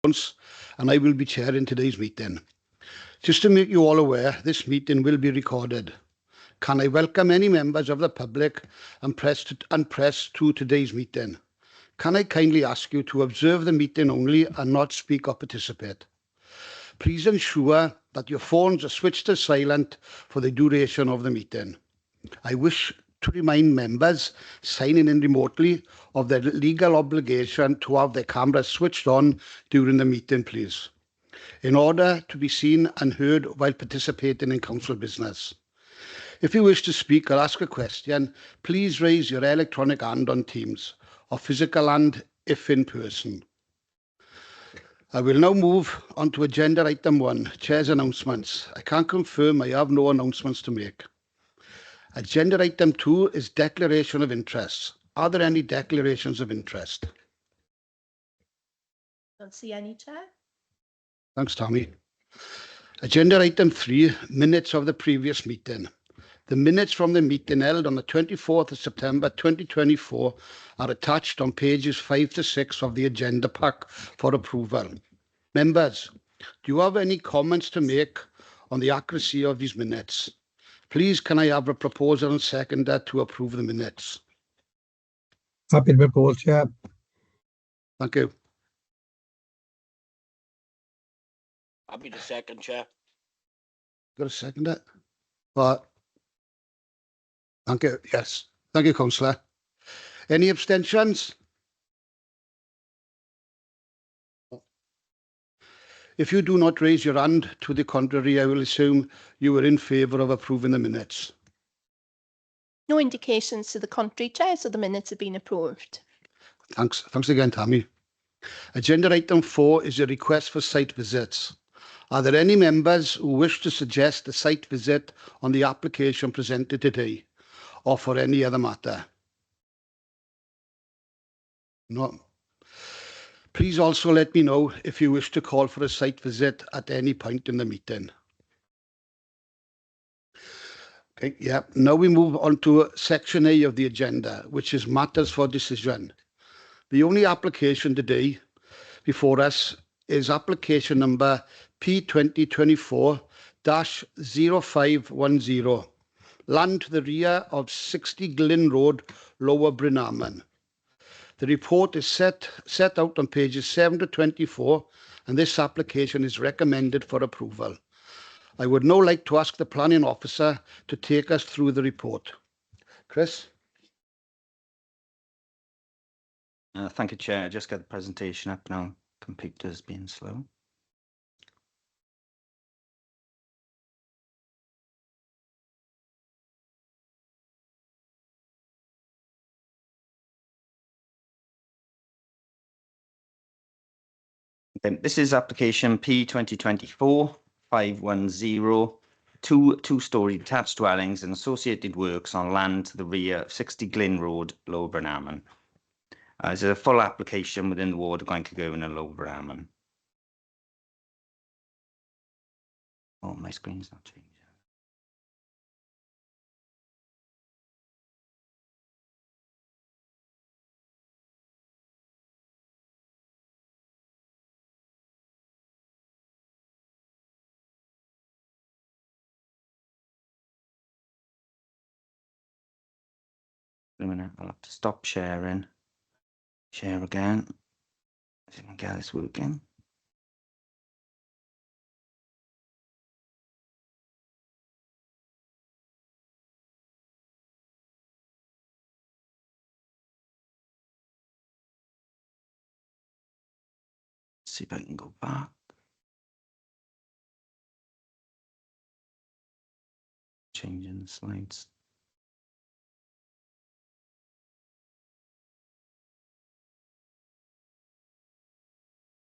and I will be chairing today's meeting. Just to make you all aware, this meeting will be recorded. Can I welcome any members of the public and press to today's meeting? Can I kindly ask you to observe the meeting only and not speak or participate? Please ensure that your phones are switched to silent for the duration of the meeting. I wish to remind members signing in remotely of their legal obligation to have their cameras switched on during the meeting, please, in order to be seen and heard while participating in council business. If you wish to speak or ask a question, please raise your electronic hand on Teams or physical hand if in person. I will now move on to agenda item 1, Chair's announcements. I can confirm I have no announcements to make. Agenda item 2 is declaration of interests. Are there any declarations of interest? Don't see any, Chair. Thanks, Tommy. Agenda item 3, minutes of the previous meeting. The minutes from the meeting held on the 24th of September 2024 are attached on pages 5 to 6 of the agenda pack for approval. Members, do you have any comments to make on the accuracy of these minutes? Please, can I have a proposal and seconder to approve the minutes? Happy to propose, Chair. Thank you. Happy to second, Chair. Got a seconder? Thank you. Yes. Thank you, Councillor. Any abstentions? If you do not raise your hand to the contrary, I will assume you are in favour of approving the minutes. No indications to the contrary, Chair, so the minutes have been approved. Thanks again, Tammy. Agenda item 4 is a request for site visits. Are there any members who wish to suggest a site visit on the application presented today or for any other matter? No. Please also let me know if you wish to call for a site visit at any point in the meeting. Okay, yeah. Now we move on to section A of the agenda, which is matters for decision. The only application today before us is application number P2024-0510, land to the rear of 60 Glyn Road, Lower Brynaman. The report is set out on pages 7 to 24, and this application is recommended for approval. I would now like to ask the planning officer to take us through the report. Chris? Thank you, Chair. I just got the presentation up now. Computer's being slow. Okay, this is application P2024-510, two-storey detached dwellings and associated works on land to the rear of 60 Glyn Road, Lower Brynaman. There's a full application within the ward of Gwauncagowen and Lower Brynaman. Oh, my screen's not changing. A minute, I'll have to stop sharing. Share again. See if I can get this working. See if I can go back. Changing the slides.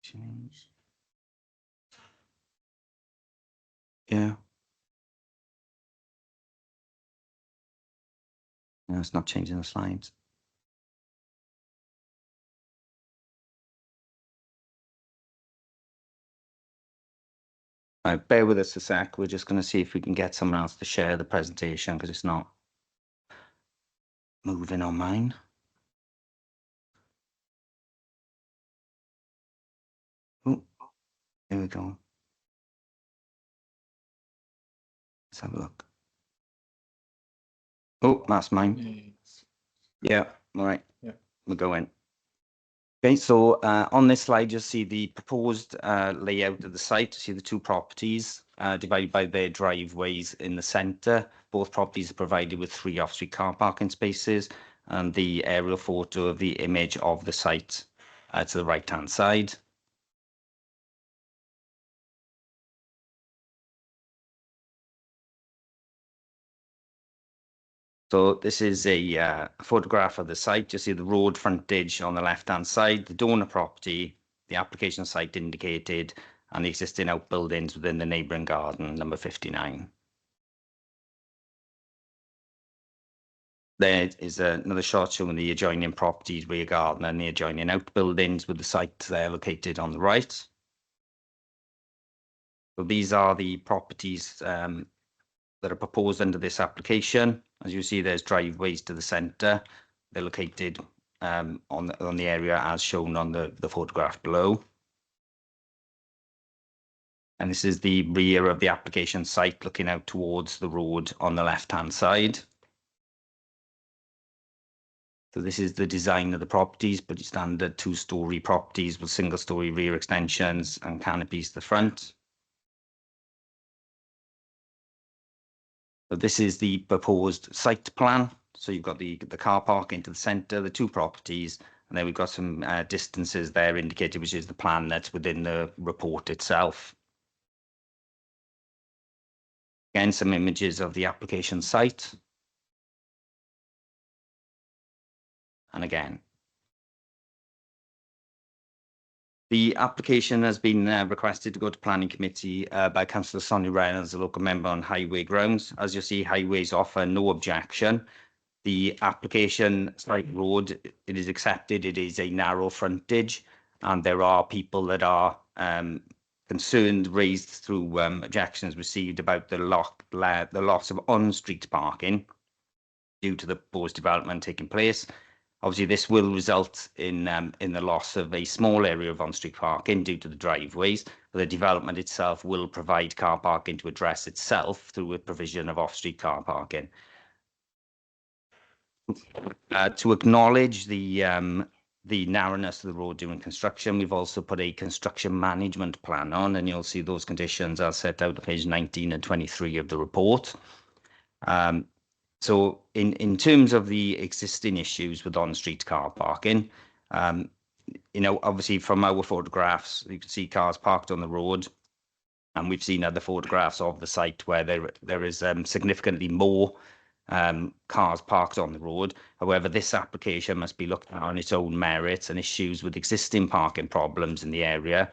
Change. Yeah. No, it's not changing the slides. Right, bear with us a sec. We're just going to see if we can get someone else to share the presentation because it's not moving on mine. Oh. There we go. Let's have a look. Oh, that's mine. Yeah, all right. Yeah. We'll go in. Okay, so on this slide, you'll see the proposed layout of the site. You see the two properties divided by their driveways in the centre. Both properties are provided with 3 off-street car parking spaces, and the aerial photo of the image of the site to the right-hand side. So this is a photograph of the site. You see the road frontage on the left-hand side, the donor property, the application site indicated, and the existing outbuildings within the neighbouring garden, number 59. There is another shot showing the adjoining properties, rear garden, and the adjoining outbuildings with the site there located on the right. So these are the properties that are proposed under this application. As you see, there's driveways to the centre. They're located on the area as shown on the photograph below. And this is the rear of the application site looking out towards the road on the left-hand side. So this is the design of the properties, pretty standard 2-storey properties with single-storey rear extensions and canopies to the front. So this is the proposed site plan. So you've got the car park into the centre, the 2 properties, and then we've got some distances there indicated, which is the plan that's within the report itself. Again, some images of the application site. And again, the application has been requested to go to planning committee by Councillor Sonia Reynolds, a local member on highway grounds. As you see, highways offer no objection. The application site road, it is accepted, it is a narrow frontage, and there are people that are concerned raised through objections received about the loss of on-street parking due to the proposed development taking place. Obviously, this will result in the loss of a small area of on-street parking due to the driveways, but the development itself will provide car parking to address itself through a provision of off-street car parking. To acknowledge the narrowness of the road during construction, we've also put a construction management plan on, and you'll see those conditions are set out on page 19 and 23 of the report. So in terms of the existing issues with on-street car parking, you know, obviously from our photographs, you can see cars parked on the road, and we've seen other photographs of the site where there is significantly more cars parked on the road. However, this application must be looked at on its own merits, and issues with existing parking problems in the area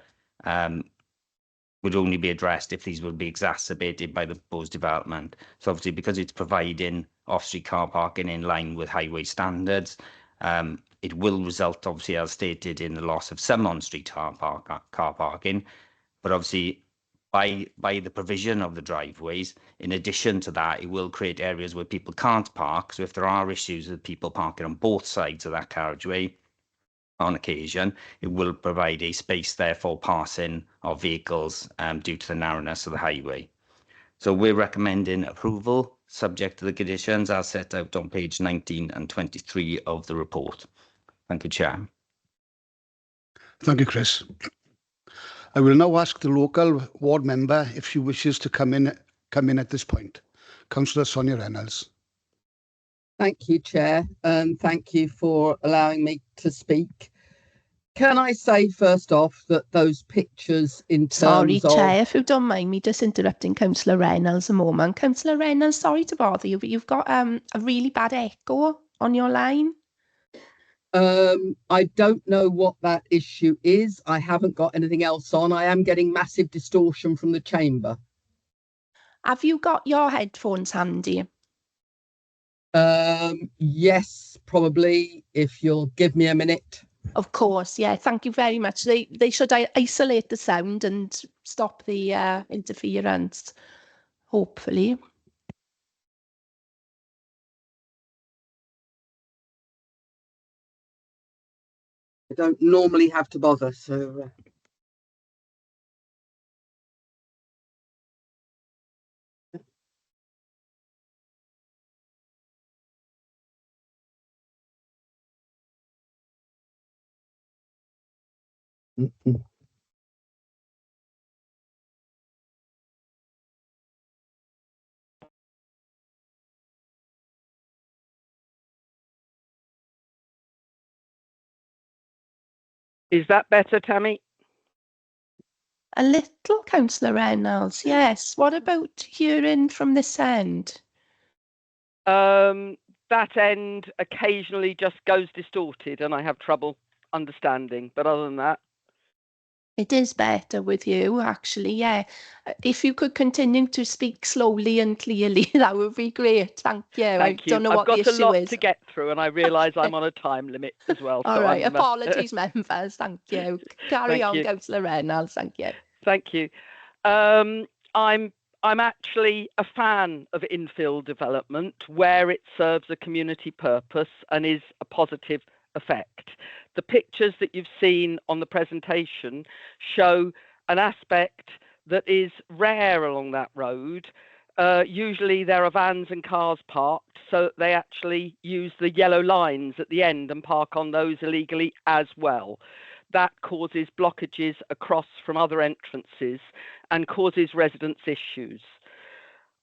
would only be addressed if these would be exacerbated by the proposed development. So obviously, because it's providing off-street car parking in line with highway standards, it will result, obviously, as stated, in the loss of some on-street car parking. But obviously, by the provision of the driveways, in addition to that, it will create areas where people can't park. So if there are issues with people parking on both sides of that carriageway, on occasion, it will provide a space there for passing of vehicles due to the narrowness of the highway. So we're recommending approval, subject to the conditions as set out on page 19 and 23 of the report. Thank you, Chair. Thank you, Chris. I will now ask the local ward member if she wishes to come in at this point. Councillor Sonia Reynolds. Thank you, Chair, and thank you for allowing me to speak. Can I say first off that those pictures in terms Sorry, of... Chair, if you don't mind me just interrupting Councillor Reynolds a moment. Councillor Reynolds, sorry to bother you, but you've got a really bad echo on your line. I don't know what that issue is. I haven't got anything else on. I am getting massive distortion from the chamber. Have you got your headphones handy? Yes, probably, if you'll give me a minute. Of course, yeah, thank you very much. They should isolate the sound and stop the interference, hopefully. I don't normally have to bother, so... Is that better, Tammy? A little, Councillor Reynolds, yes. What about hearing from this end? That end occasionally just goes distorted and I have trouble understanding. But other than that, It is better with you, actually, yeah. If you could continue to speak slowly and clearly, that would be great. Thank you. thank I you. don't know I've what the got a issue lot is. to get through and I realise I'm on a time limit as well. All so right, I'm, apologies, members. Thank you. Carry Thank on, you. Councillor Reynolds. Thank you. Thank you. I'm actually a fan of infill development where it serves a community purpose and is a positive effect. The pictures that you've seen on the presentation show an aspect that is rare along that road. Usually there are vans and cars parked, so they actually use the yellow lines at the end and park on those illegally as well. That causes blockages across from other entrances and causes residents issues.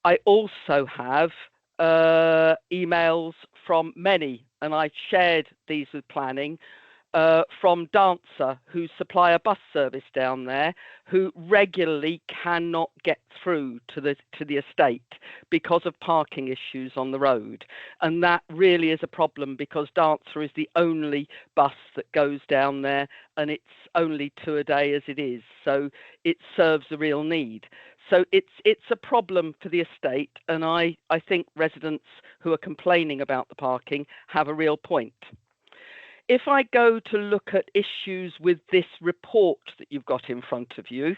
I also have emails from many, and I shared these with planning, from Dancer, who supply a bus service down there, who regularly cannot get through to the estate because of parking issues on the road. And that really is a problem because Dancer is the only bus that goes down there, and it's only 2 a day as it is. So it serves a real need. So it's a problem for the estate, and I think residents who are complaining about the parking have a real point. If I go to look at issues with this report that you've got in front of you,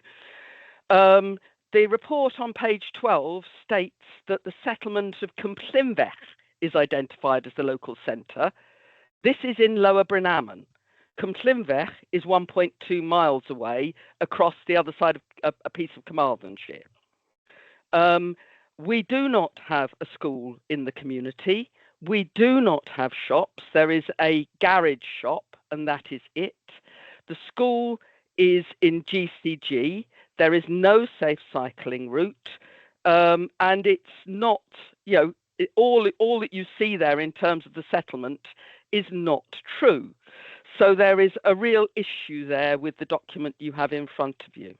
the report on page 12 states that the settlement of Cwmllynfell is identified as the local centre. This is in Lower Brynaman. Cwmllynfell is 1.2 miles away across the other side of a piece of Carmarthenshire. We do not have a school in the community. We do not have shops. There is a garage shop, and that is it. The school is in GCG. There is no safe cycling route, and it's not, all that you see there in terms of the settlement is not true. So there is a real issue there with the document you have in front of you.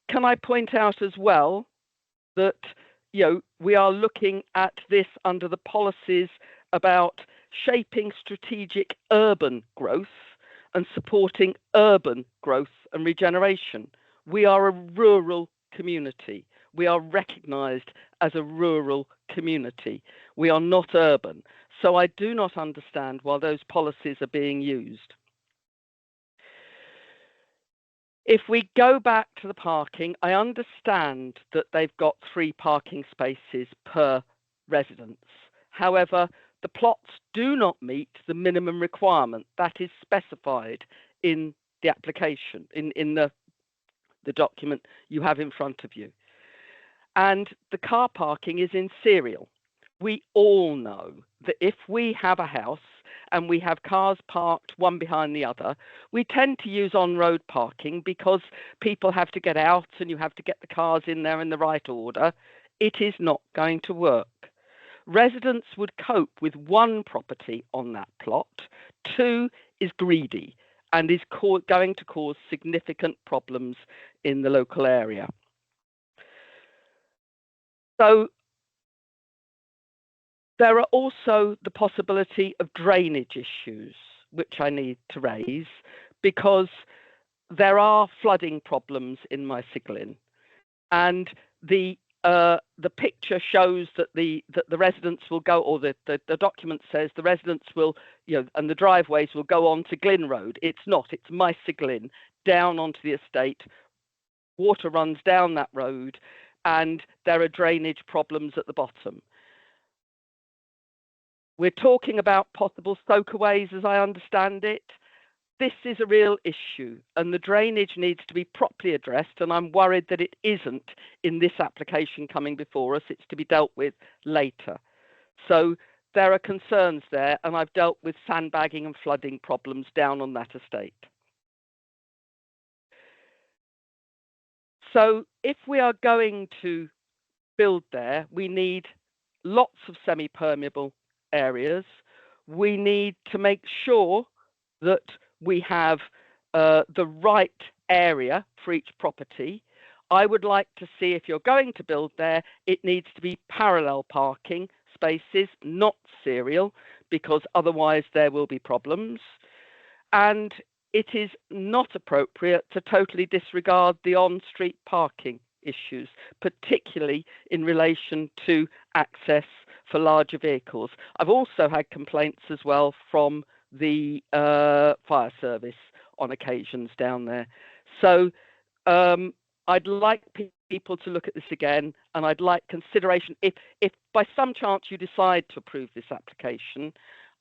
Can I point out as well that we are looking at this under the policies about shaping strategic urban growth and supporting urban growth and regeneration. We are a rural community. We are recognised as a rural community. We are not urban. So I do not understand why those policies are being used. If we go back to the parking, I understand that they've got 3 parking spaces per residence. However, the plots do not meet the minimum requirement that is specified in the application, in the document you have in front of you. And the car parking is in serial. We all know that if we have a house and we have cars parked one behind the other, we tend to use on-road parking because people have to get out and you have to get the cars in there in the right order. It is not going to work. Residents would cope with 1 property on that plot. 2 is greedy and is going to cause significant problems in the local area. So there are also the possibility of drainage issues, which I need to raise, because there are flooding problems in my Siglin, and the picture shows that the residents will go, or the document says the residents will, and the driveways will go on to Glyn Road. It's not. It's my Siglin down onto the estate. Water runs down that road, and there are drainage problems at the bottom. We're talking about possible soakaways, as I understand it. This is a real issue, and the drainage needs to be properly addressed, and I'm worried that it isn't in this application coming before us. It's to be dealt with later. So there are concerns there, and I've dealt with sandbagging and flooding problems down on that estate. So if we are going to build there, we need lots of semi-permeable areas. We need to make sure that we have the right area for each property. I would like to see, if you're going to build there, it needs to be parallel parking spaces, not serial, because otherwise there will be problems. And it is not appropriate to totally disregard the on-street parking issues, particularly in relation to access for larger vehicles. I've also had complaints as well from the fire service on occasions down there. So I'd like people to look at this again, and I'd like consideration. If by some chance you decide to approve this application,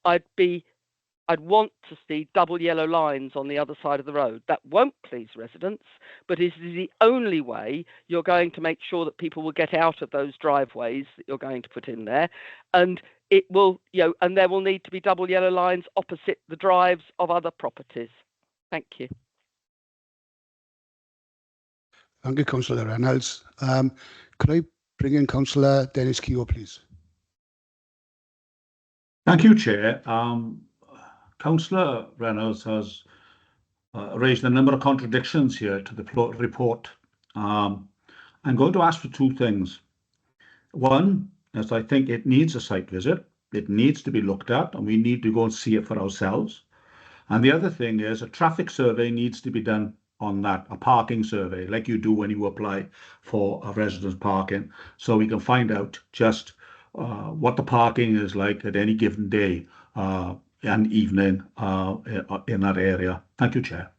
I'd want to see double yellow lines on the other side of the road. That won't please residents, but is the only way you're going to make sure that people will get out of those driveways that you're going to put in there. And it will, and there will need to be double yellow lines opposite the drives of other properties. Thank you. Thank you, Councillor Reynolds. Could I bring in Councillor Dennis Keogh, please? Thank you, Chair. Councillor Reynolds has raised a number of contradictions here to the report. I'm going to ask for two things. One is I think it needs a site visit. It needs to be looked at, and we need to go and see it for ourselves. And the other thing is a traffic survey needs to be done on that, a parking survey, like you do when you apply for a residence parking, so we can find out just what the parking is like at any given day and evening in that area. Thank you, Chair.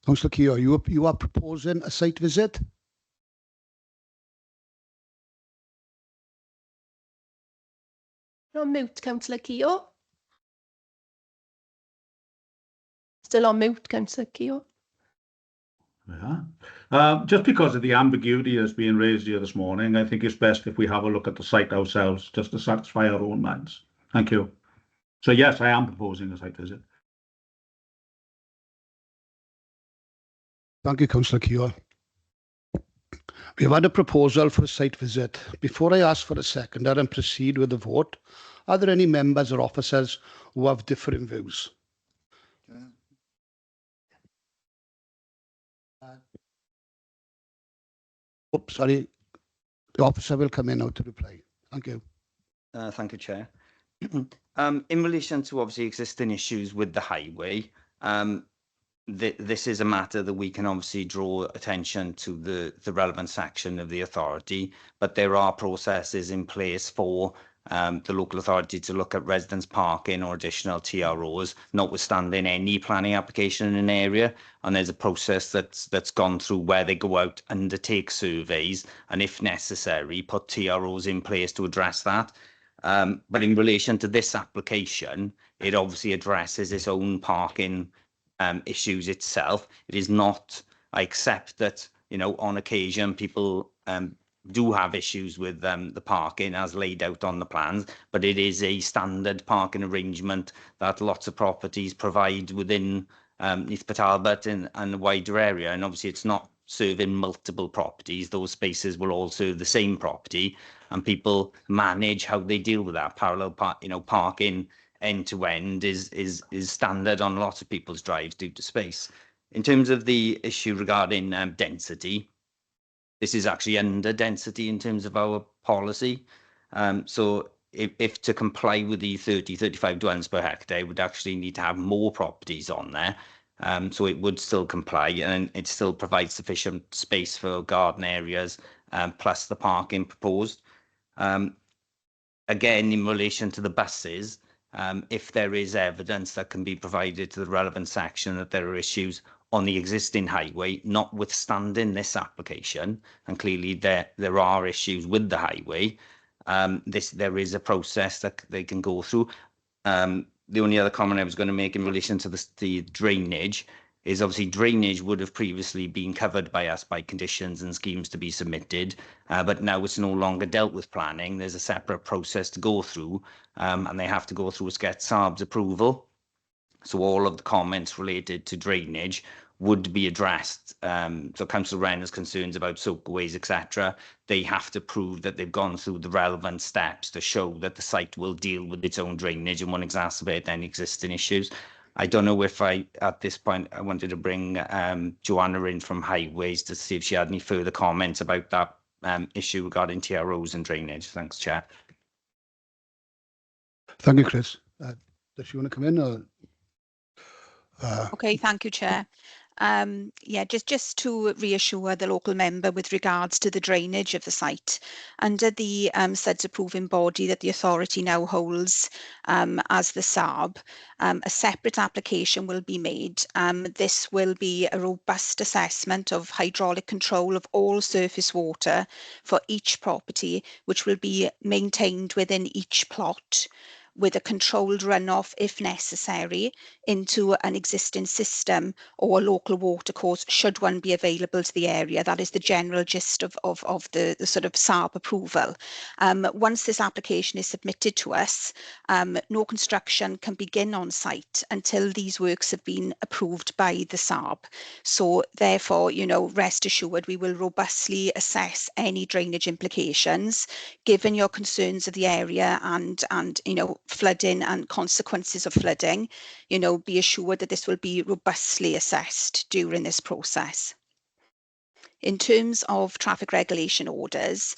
Councillor Keogh, you are proposing a site visit? You're on mute, Councillor Keogh. Still on mute, Councillor Keogh. Yeah. Just because of the ambiguity that's being raised here this morning, I think it's best if we have a look at the site ourselves, just to satisfy our own minds. Thank you. So yes, I am proposing a site visit. Thank you, Councillor Keogh. We've had a proposal for a site visit. Before I ask for a seconder and proceed with the vote, are there any members or officers who have differing views? Oops, sorry. The officer will come in now to reply. Thank you. Thank you, Chair. In relation to obviously existing issues with the highway, this is a matter that we can obviously draw attention to the relevant section of the authority, but there are processes in place for the local authority to look at residence parking or additional TROs, notwithstanding any planning application in an area. And there's a process that's gone through where they go out, undertake surveys, and if necessary, put TROs in place to address that. But in relation to this application, it obviously addresses its own parking issues itself. It is not, I accept that, on occasion people do have issues with the parking as laid out on the plans, but it is a standard parking arrangement that lots of properties provide within East Port Talbot and a wider area. And obviously it's not serving multiple properties. Those spaces will all serve the same property, and people manage how they deal with that. Parallel parking end to end is standard on lots of people's drives due to space. In terms of the issue regarding density, this is actually under density in terms of our policy. So if to comply with the 35 dwellings per hectare, it would actually need to have more properties on there. So it would still comply, and it still provides sufficient space for garden areas, plus the parking proposed. Again, in relation to the buses, if there is evidence that can be provided to the relevant section that there are issues on the existing highway, notwithstanding this application, and clearly there are issues with the highway, there is a process that they can go through. The only other comment I was going to make in relation to the drainage is obviously drainage would have previously been covered by us by conditions and schemes to be submitted, but now it's no longer dealt with planning. There's a separate process to go through, and they have to go through SCETS SARB's approval. So all of the comments related to drainage would be addressed. So Councillor Renner's concerns about soakways, etc., they have to prove that they've gone through the relevant steps to show that the site will deal with its own drainage and won't exacerbate any existing issues. I don't know if at this point, I wanted to bring Joanna in from Highways to see if she had any further comments about that issue regarding TROs and drainage. Thanks, Chair. Thank you, Chris. Does she want to come in? Or, Okay, thank you, Chair. Yeah, just to reassure the local member with regards to the drainage of the site, under the SUDS approving body that the authority now holds as the SARB, a separate application will be made. This will be a robust assessment of hydraulic control of all surface water for each property, which will be maintained within each plot, with a controlled runoff, if necessary, into an existing system or a local watercourse should one be available to the area. That is the general gist of the sort of SARB approval. Once this application is submitted to us, no construction can begin on site until these works have been approved by the SARB. So therefore, rest assured, we will robustly assess any drainage implications, given your concerns of the area and flooding and consequences of flooding. Be assured that this will be robustly assessed during this process. In terms of traffic regulation orders,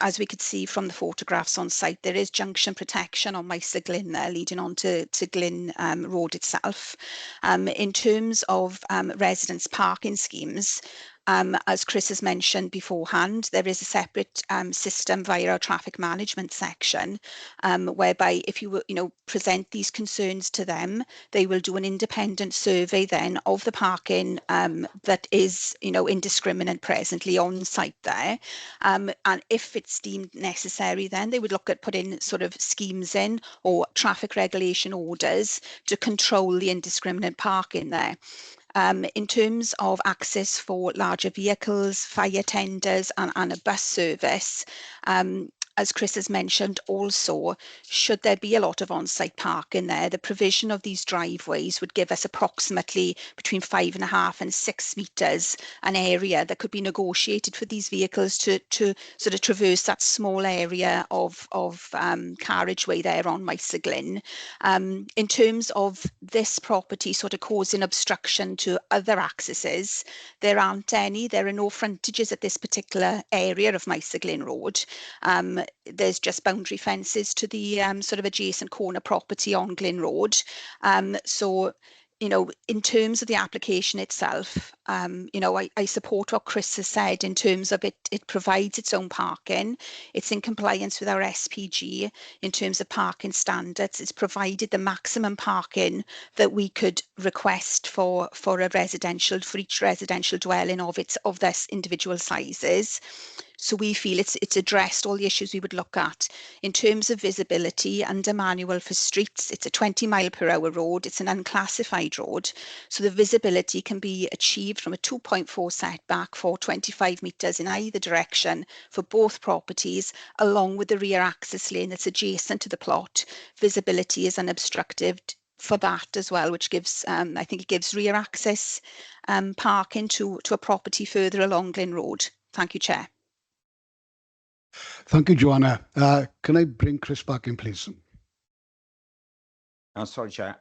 as we could see from the photographs on site, there is junction protection on Maes y Glyn there, leading on to Glyn Road itself. In terms of residents' parking schemes, as Chris has mentioned beforehand, there is a separate system via our traffic management section, whereby if you present these concerns to them, they will do an independent survey then of the parking that is indiscriminate presently on site there, and if it's deemed necessary, then they would look at putting sort of schemes in or traffic regulation orders to control the indiscriminate parking there. In terms of access for larger vehicles, fire tenders and a bus service, as Chris has mentioned also, should there be a lot of on-site parking there, the provision of these driveways would give us approximately between 5.5 and 6 metres an area that could be negotiated for these vehicles to sort of traverse that small area of carriageway there on Maes y Glyn. In terms of this property sort of causing obstruction to other accesses, there aren't any. There are no frontages at this particular area of Maes y Glyn Road. There's just boundary fences to the sort of adjacent corner property on Glyn Road. So, in terms of the application itself, I support what Chris has said in terms of it provides its own parking. It's in compliance with our SPG in terms of parking standards. It's provided the maximum parking that we could request for each residential dwelling of this individual sizes. So we feel it's addressed all the issues we would look at. In terms of visibility, under manual for streets, it's a 20-mile-per-hour road. It's an unclassified road. So the visibility can be achieved from a 2.4 setback for 25 metres in either direction for both properties, along with the rear access lane that's adjacent to the plot. Visibility is unobstructed for that as well, which gives, I think it gives rear access parking to a property further along Glyn Road. Thank you, Chair. thank you, Joanna. Can I bring Chris back in, please? Sorry, Chair.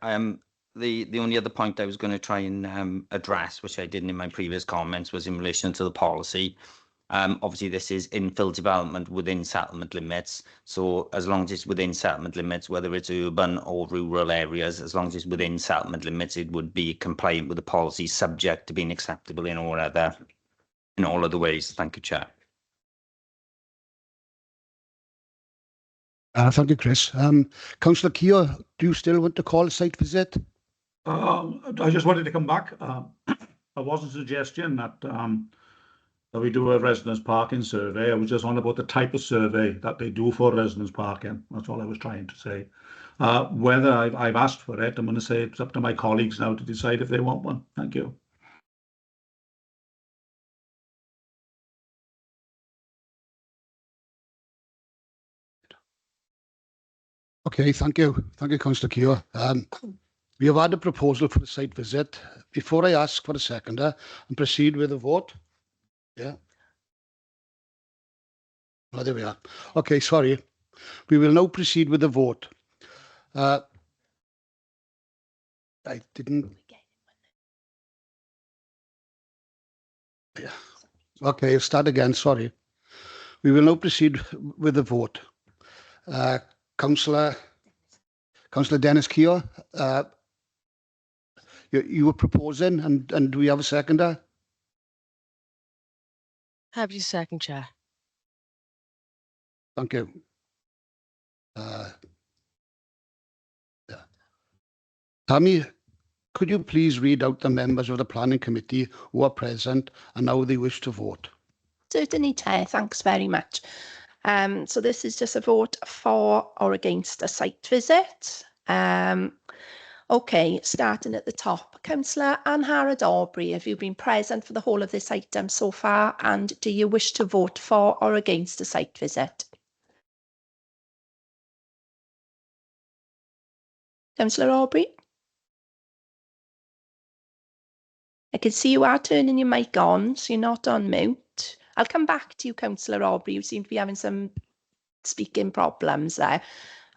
The only other point I was going to try and address, which I didn't in my previous comments, was in relation to the policy. Obviously, this is infill development within settlement limits. So as long as it's within settlement limits, whether it's urban or rural areas, as long as it's within settlement limits, it would be compliant with the policy, subject to being acceptable in all other ways. Thank you, Chair. Thank you, Chris. Councillor Keogh, do you still want to call a site visit? I just wanted to come back. There was a suggestion that we do a residence parking survey. I was just on about the type of survey that they do for residence parking. That's all I was trying to say. Whether I've asked for it, I'm going to say it's up to my colleagues now to decide if they want one. Thank you. Okay, thank you. Thank you, Councillor Keogh. We have had a proposal for a site visit. Before I ask for a seconder and proceed with the vote. Yeah. Oh, there we are. Okay, sorry. We will now proceed with the vote. I didn't. Yeah. Okay, I'll start again. Sorry. We will now proceed with the vote. Councillor Dennis Keogh, you were proposing, and do we have a seconder? Happy to second, Chair. Thank you. Yeah. Tammy, could you please read out the members of the planning committee who are present and how they wish to vote? Certainly, Chair. Thanks very much. So this is just a vote for or against a site visit. Okay, starting at the top. Councillor Anne Harrod-Aubrey, have you been present for the whole of this item so far, and do you wish to vote for or against a site visit? Councillor Aubrey? I can see you are turning your mic on, so you're not on mute. I'll come back to you, Councillor Aubrey. You seem to be having some speaking problems there.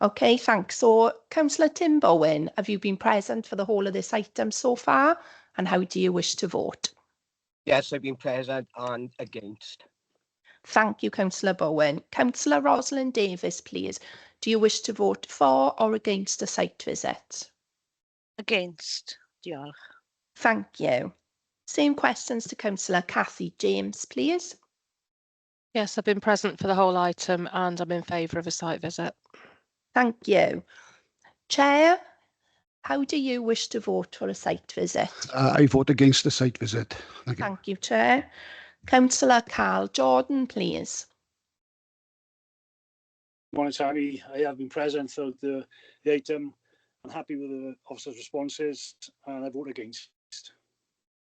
Okay, thanks. So, Councillor Tim Bowen, have you been present for the whole of this item so far? And how do you wish to vote? Yes, I've been present and against. Thank you, Councillor Bowen. Councillor Rosalind Davis, please. Do you wish to vote for or against a site visit? Against. Diolch. Thank you. Same questions to Councillor Cathy James, please. Yes, I've been present for the whole item and I'm in favour of a site visit. Thank you. Chair, how do you wish to vote for a site visit? I vote against the site visit. Thank you. Thank you, Chair. Councillor Carl Jordan, please. Morning, Tammy. I have been present for the item. I'm happy with the officer's responses and I vote against.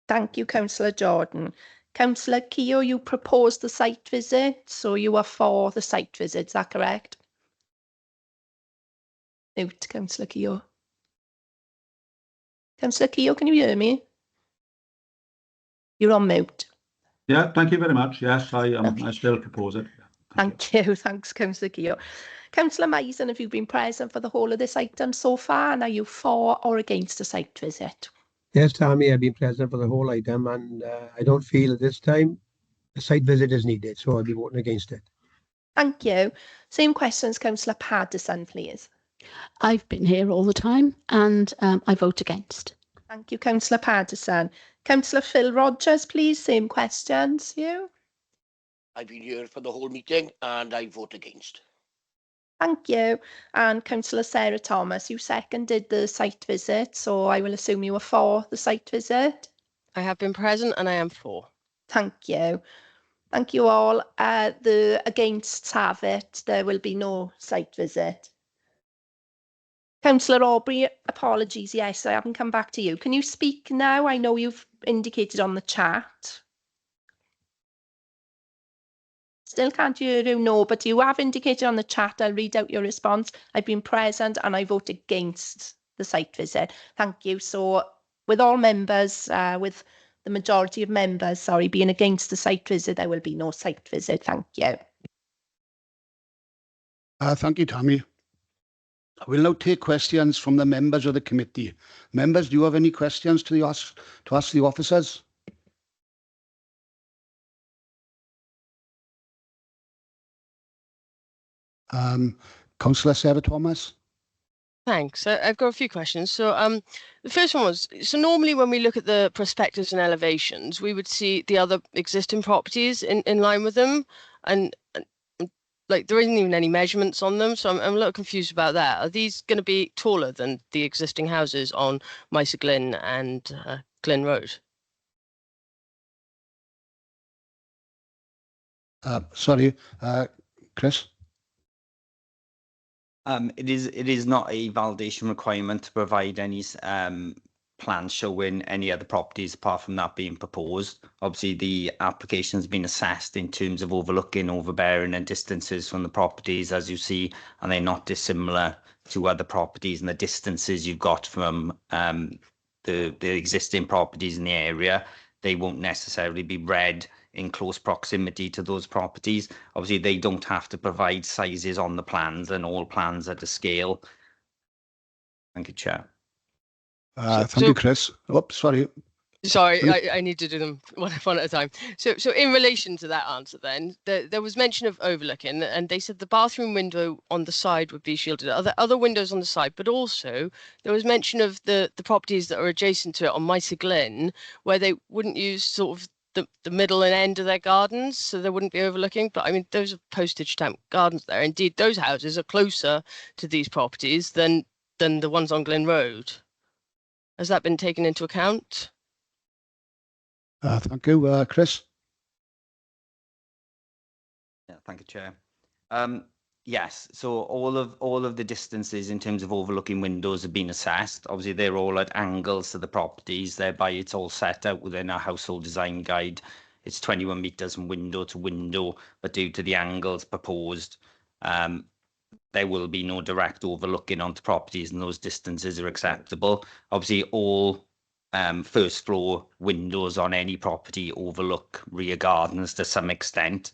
Thank you, Councillor Jordan. Councillor Keogh, you proposed the site visit, so you are for the site visit, is that correct? Mute, Councillor Keogh. Councillor Keogh, can you hear me? You're on mute. Yeah, thank you very much. Yes, I Okay. I still propose it. Thank you. Thanks, Councillor Keogh. Councillor Mason, have you been present for the whole of this item so far, and are you for or against a site visit? Yes, Tammy, I've been present for the whole item and I don't feel at this time a site visit is needed, so I'll be voting against it. Thank you. Same questions, Councillor Paddison, please. I've been here all the time and I vote against. Thank you, Councillor Paddison. Councillor Phil Rogers, please. Same questions. You? I've been here for the whole meeting and I vote against. Thank you. And Councillor Sarah Thomas, you seconded the site visit, so I will assume you were for the site visit. I have been present and I am for. Thank you. Thank you all. The against have it. There will be no site visit. Councillor Aubrey, apologies. Yes, I haven't come back to you. Can you speak now? I know you've indicated on the chat. Still can't hear you, no, but you have indicated on the chat. I'll read out your response. I've been present and I vote against the site visit. Thank you. So with all members, with the majority of members, sorry, being against the site visit, there will be no site visit. Thank you. Thank you, Tammy. I will now take questions from the members of the committee. Members, do you have any questions to ask the officers? Councillor Sarah Thomas. Thanks. I've got a few questions. So the first one was, so normally when we look at the prospectus and elevations, we would see the other existing properties in line with them. And like there isn't even any measurements on them. So I'm a little confused about that. Are these going to be taller than the existing houses on Mice Glen and Glen Road? Sorry, Chris. It is not a validation requirement to provide any plans showing any other properties apart from that being proposed. Obviously, the application has been assessed in terms of overlooking, overbearing and distances from the properties, as you see, and they're not dissimilar to other properties and the distances you've got from the existing properties in the area, they won't necessarily be read in close proximity to those properties. Obviously, they don't have to provide sizes on the plans, and all plans are to scale. Thank you, Chair. Thank you, Chris. Oops, sorry. Sorry, I need to do them one at a time. So in relation to that answer then, there was mention of overlooking, and they said the bathroom window on the side would be shielded. Other windows on the side, but also there was mention of the properties that are adjacent to it on Mice Glen, where they wouldn't use sort of the middle and end of their gardens, so there wouldn't be overlooking. But I mean, those are postage stamp gardens there. Indeed, those houses are closer to these properties than the ones on Glen Road. Has that been taken into account? Thank you, Chris. Yeah, thank you, Chair. Yes, so all of the distances in terms of overlooking windows have been assessed. Obviously, they're all at angles to the properties. Thereby, it's all set out within our household design guide. It's 21 metres from window to window, but due to the angles proposed, there will be no direct overlooking onto properties, and those distances are acceptable. Obviously, all first floor windows on any property overlook rear gardens to some extent.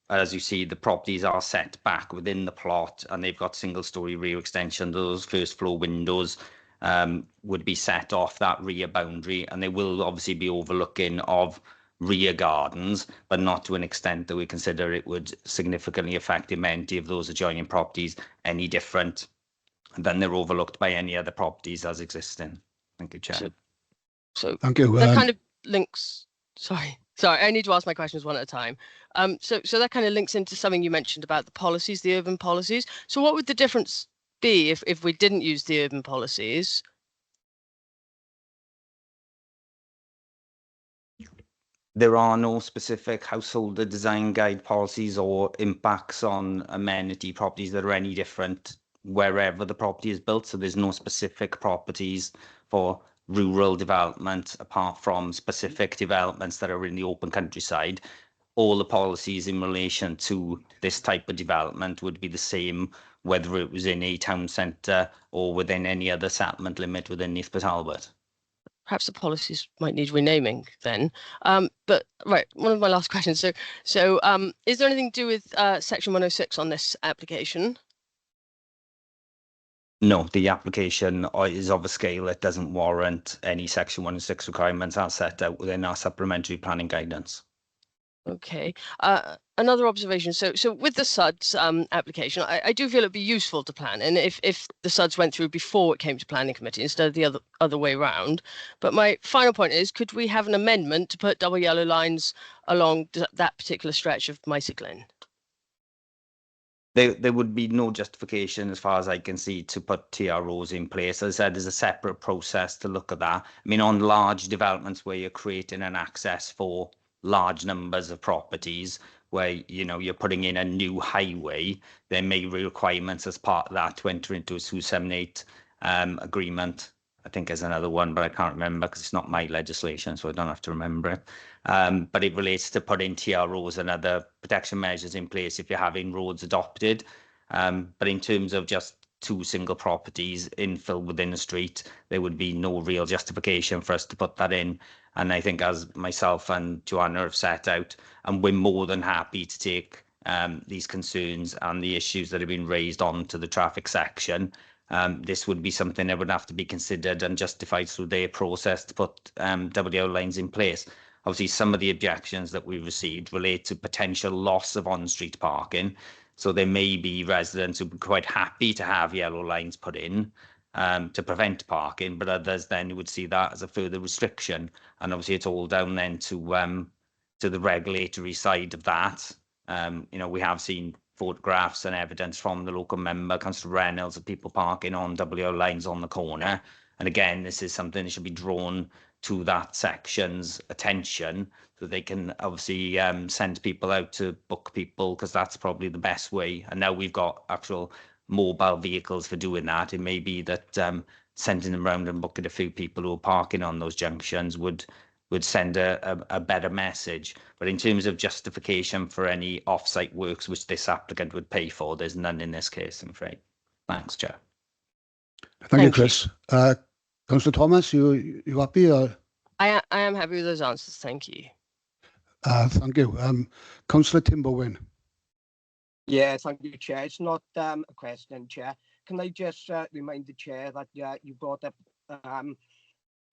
As you see, the properties are set back within the plot, and they've got single story rear extension. Those first floor windows would be set off that rear boundary, and they will obviously be overlooking of rear gardens, but not to an extent that we consider it would significantly affect the amenity of those adjoining properties any different than they're overlooked by any other properties as existing. Thank you, Chair. So thank you. That kind of links. Sorry, I need to ask my questions one at a time. So that kind of links into something you mentioned about the policies, the urban policies. So what would the difference be if we didn't use the urban policies? There are no specific householder design guide policies or impacts on amenity properties that are any different wherever the property is built. So there's no specific properties for rural development apart from specific developments that are in the open countryside. All the policies in relation to this type of development would be the same, whether it was in a town centre or within any other settlement limit within Neath Talbot. Perhaps the policies might need renaming then. But right, one of my last questions. So is there anything to do with Section 106 on this application? No, the application is of a scale that doesn't warrant any Section 106 requirements as set out within our supplementary planning guidance. Okay. Another observation. So with the SUDS application, I do feel it'd be useful to plan, and if the SUDS went through before it came to planning committee instead of the other way round. But my final point is, could we have an amendment to put double yellow lines along that particular stretch of Mice Glen? There would be no justification, as far as I can see, to put TROs in place. As I said, there's a separate process to look at that. I mean, on large developments where you're creating an access for large numbers of properties, where you're putting in a new highway, there may be requirements as part of that to enter into a 278 agreement. I think there's another one, but I can't remember because it's not my legislation, so I don't have to remember it. But it relates to putting TROs and other protection measures in place if you're having roads adopted. But in terms of just two single properties infill within a street, there would be no real justification for us to put that in. And I think, as myself and Joanna have set out, and we're more than happy to take these concerns and the issues that have been raised onto the traffic section. This would be something that would have to be considered and justified through their process to put WL lines in place. Obviously, some of the objections that we've received relate to potential loss of on-street parking. So there may be residents who would be quite happy to have yellow lines put in to prevent parking, but others then would see that as a further restriction. And obviously, it's all down then to the regulatory side of that. We have seen photographs and evidence from the local member, Councillor Reynolds, of people parking on WL lines on the corner. And again, this is something that should be drawn to that section's attention, so they can obviously send people out to book people, because that's probably the best way. And now we've got actual mobile vehicles for doing that. It may be that sending them around and booking a few people who are parking on those junctions would send a better message. But in terms of justification for any off-site works which this applicant would pay for, there's none in this case, I'm afraid. Thanks, Chair. Thank you, Thank you. Chris. Councillor Thomas, you happy? Or I am happy with those answers. Thank you. thank you. Councillor Tim Bowen. Yeah, thank you, Chair. It's not a question, Chair. Can I just remind the Chair that you brought up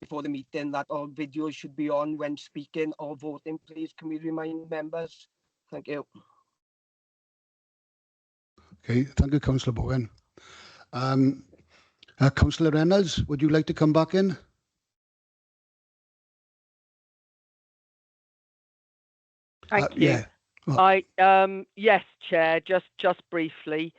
before the meeting that all videos should be on when speaking or voting, please? Can we remind members? Thank you. Okay, thank you, Councillor Bowen. Councillor Reynolds, would you like to come back in? Thank you. Yeah. Well, Yes, Chair, just briefly.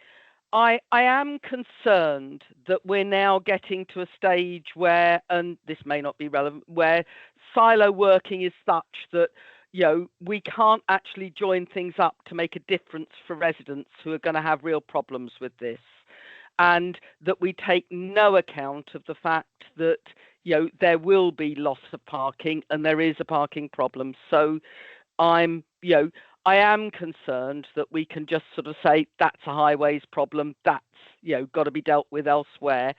I am concerned that we're now getting to a stage where, and this may not be relevant, where silo working is such that, you know, we can't actually join things up to make a difference for residents who are going to have real problems with this. And that we take no account of the fact that, you know, there will be loss of parking and there is a parking problem. So I am concerned that we can just sort of say that's a highways problem, that's, you know, got to be dealt with elsewhere.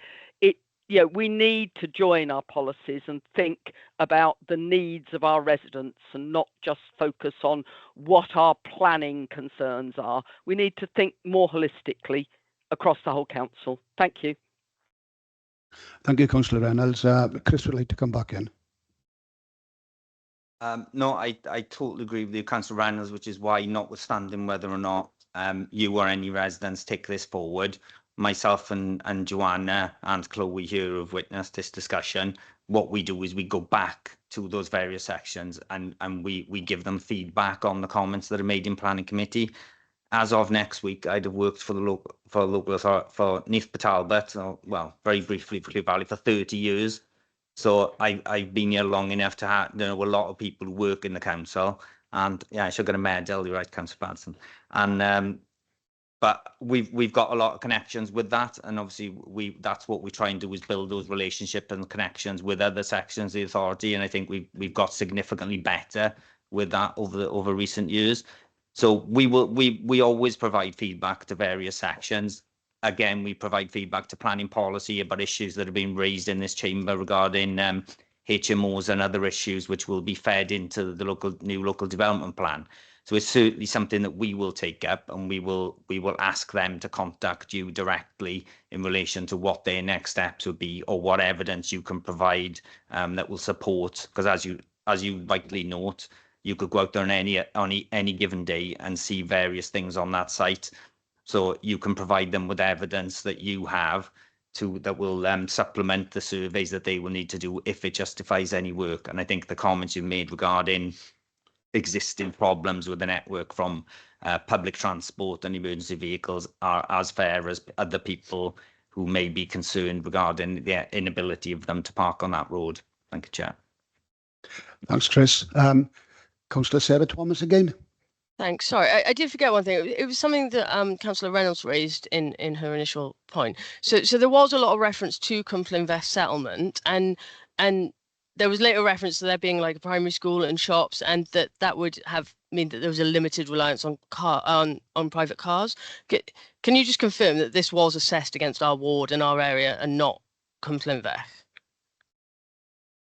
We need to join our policies and think about the needs of our residents and not just focus on what our planning concerns are. We need to think more holistically across the whole council. Thank you. thank you, Councillor Reynolds. Chris would like to come back in. No, I totally agree with you, Councillor Reynolds, which is why, notwithstanding whether or not you or any residents take this forward, myself and Joanna and Chloe here have witnessed this discussion. What we do is we go back to those various sections and we give them feedback on the comments that are made in planning committee. As of next week, I'd have worked for the local authority for Neath Talbot, well, very briefly for Clew Valley, for 30 years. So I've been here long enough to know a lot of people who work in the council, and yeah, I should get a medal. You're right, Councillor Badson. And but we've got a lot of connections with that, and obviously that's what we try and do, is build those relationships and connections with other sections of the authority, and I think we've got significantly better with that over recent years. So we always provide feedback to various sections. Again, we provide feedback to planning policy about issues that have been raised in this chamber regarding HMOs and other issues, which will be fed into the new local development plan. So it's certainly something that we will take up, and we will ask them to contact you directly in relation to what their next steps would be, or what evidence you can provide that will support. Because as you rightly note, you could go out there on any given day and see various things on that site. So you can provide them with evidence that you have that will supplement the surveys that they will need to do if it justifies any work. And I think the comments you made regarding existing problems with the network from public transport and emergency vehicles are as fair as other people who may be concerned regarding the inability of them to park on that road. Thank you, Chair. Thanks, Chris. Councillor Sarah Thomas again. Thanks. Sorry, I did forget one thing. It was something that Councillor Reynolds raised in her initial point. So there was a lot of reference to Cumberland Invest settlement, and there was later reference to there being like a primary school and shops, and that would have mean that there was a limited reliance on private cars. Can you just confirm that this was assessed against our ward and our area and not Cumberland Invest?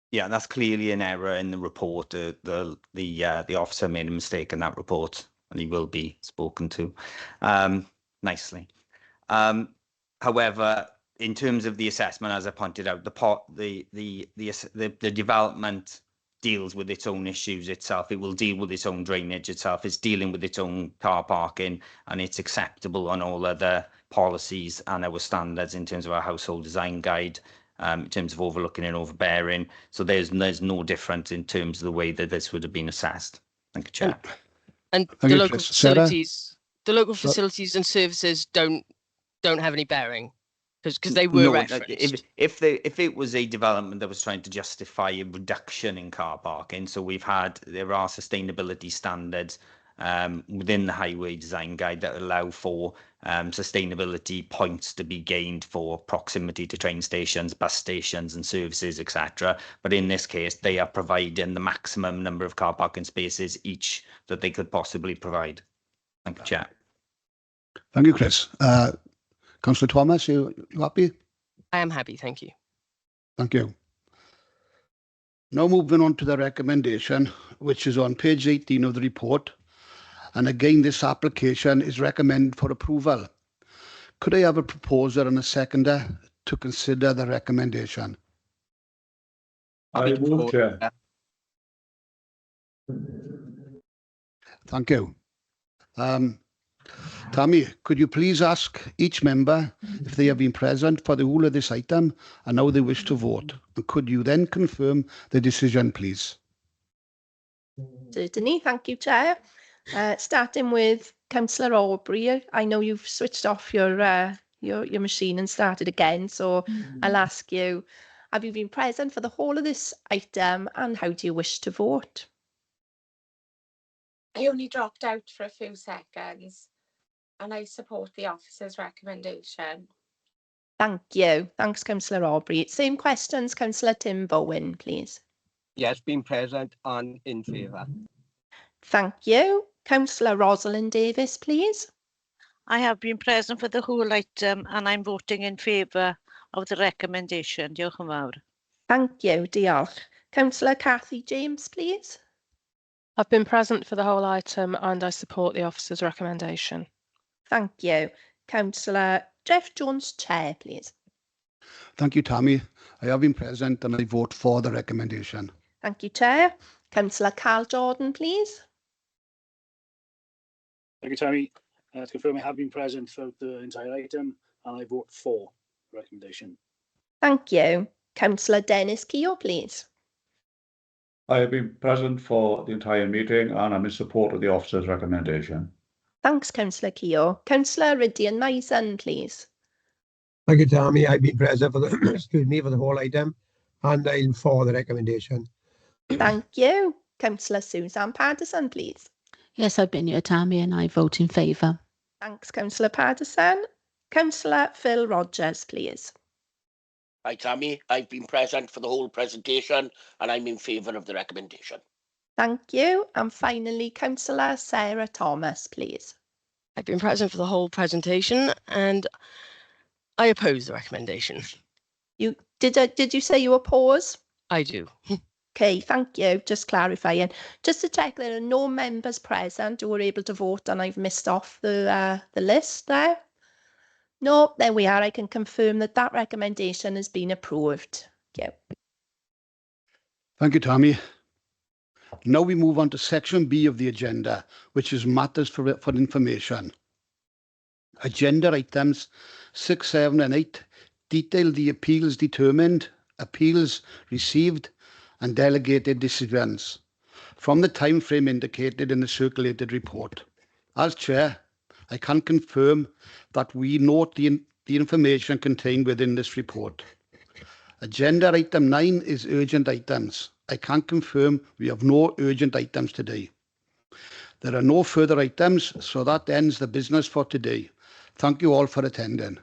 Yeah, that's clearly an error in the report. The officer made a mistake in that report, and he will be spoken to nicely. However, in terms of the assessment, as I pointed out, the development deals with its own issues itself. It will deal with its own drainage itself. It's dealing with its own car parking, and it's acceptable on all other policies and our standards in terms of our household design guide. In terms of overlooking and overbearing, so there's no difference in terms of the way that this would have been assessed. Thank you, Chair. And the local facilities and services don't have any bearing because they were referenced. If it was a development that was trying to justify a reduction in car parking, so there are sustainability standards within the highway design guide that allow for sustainability points to be gained for proximity to train stations, bus stations and services, etc. But in this case, they are providing the maximum number of car parking spaces each that they could possibly provide. Thank you, Chair. Thank you, Chris. Councillor Thomas, you happy? I am happy, thank you. Thank you. Now moving on to the recommendation, which is on page 18 of the report. And again, this application is recommended for approval. Could I have a proposer and a seconder to consider the recommendation? I move, Chair. Thank you. Tammy, could you please ask each member if they have been present for the whole of this item and how they wish to vote? And could you then confirm the decision, please? Certainly, thank you, Chair. Starting with Councillor Aubrey, I know you've switched off your machine and started again, so I'll ask you, have you been present for the whole of this item and how do you wish to vote? I only dropped out for a few seconds and I support the officer's recommendation. Thank you. Thanks, Councillor Aubrey. Same questions, Councillor Tim Bowen, please. Yes, been present and in favour. Thank you. Councillor Rosalind Davis, please. I have been present for the whole item and I'm voting in favour of the recommendation. Diolch yn fawr. Thank you. Diolch. Councillor Cathy James, please. I've been present for the whole item and I support the officer's recommendation. Thank you. Councillor Jeff Jones, Chair, please. Thank you, Tammy. I have been present and I vote for the recommendation. Thank you, Chair. Councillor Carl Jordan, please. Thank you, Tammy. To confirm, I have been present throughout the entire item and I vote for the recommendation. Thank you. Councillor Dennis Keogh, please. I have been present for the entire meeting and I'm in support of the officer's recommendation. Thanks, Councillor Keogh. Councillor Rydian Mason, please. Thank you, Tammy. I've been present for the excuse me, for the whole item and I'm for the recommendation. Thank you. Councillor Suzanne Patterson, please. Yes, I've been here, Tammy, and I vote in favour. Thanks, Councillor Patterson. Councillor Phil Rogers, please. Hi, Tammy. I've been present for the whole presentation and I'm in favour of the recommendation. Thank you. And finally, Councillor Sarah Thomas, please. I've been present for the whole presentation and I oppose the recommendation. Did you say you oppose? I do. Okay, thank you. Just clarifying. Just to check, there are no members present who were able to vote and I've missed off the list there. No, there we are. I can confirm that that recommendation has been approved. Thank you. Thank you, Tammy. Now we move on to section B of the agenda, which is matters for information. Agenda items 6, 7 and 8 detail the appeals determined, appeals received and delegated decisions from the time frame indicated in the circulated report. As Chair, I can confirm that we note the information contained within this report. Agenda item 9 is urgent items. I can confirm we have no urgent items today. There are no further items, so that ends the business for today. Thank you all for attending.